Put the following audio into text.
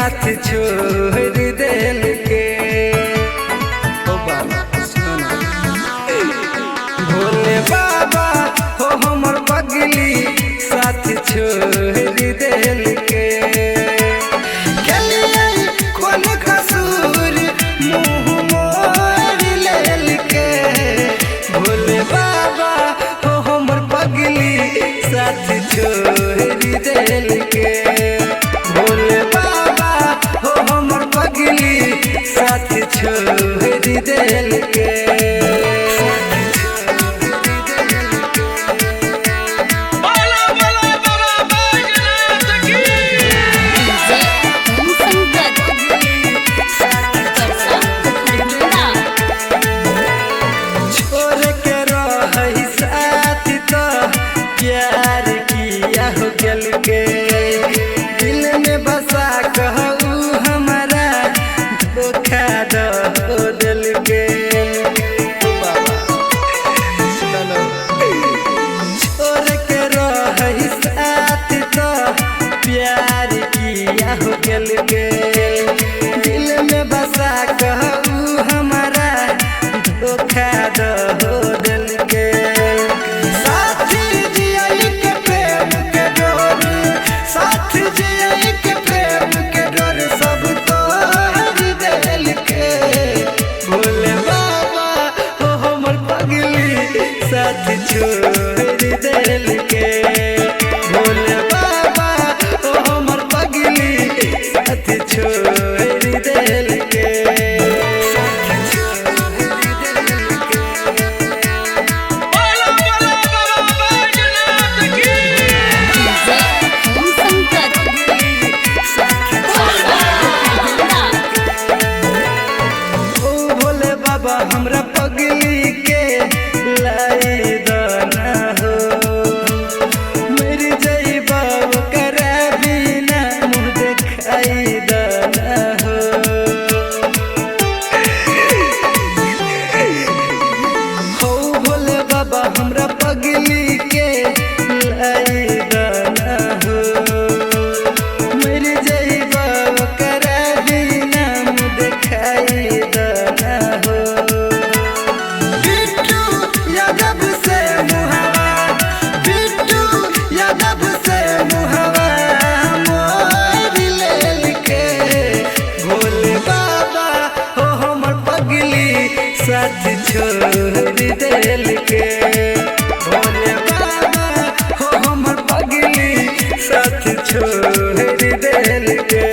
साथ छोड़ दिल के। ओ बाबा सुनो भोले बाबा हो हमर पगली साथ छोड़ दिल के। कौन कसूर मुँह मोड़ लेल के। भोले बाबा हो हमर पगली साथ छोड़ दिल के। भोले बाबा हो हमर पगली साथ छोड़ दिल के। प्यार किया हो गल के दिल में बसा कहू हमारा धोखा दो दिल के। छोड़ के रही साथ तो प्यार किया हो गल के दिल में बसा कहू हमारा धोखा दो दिल के। साथ छोड़ दिल के। भोले बाबा ओ हमर पगली साथ छोड़ दिल के। ओ भोले बाबा हमरा पगली के लाई दाना हो। मेरी जई बाब करा बिना मुँह दिखाई दाना हो। हो भोले बाबा हमरा पगली के लाई दाना हो। मेरी जई बाब करा बिना मुँह दिखाई दाना हो। साथ छोड़ दिल के। भोले बाबा हो हमर पगली साथ छोड़ दिल के।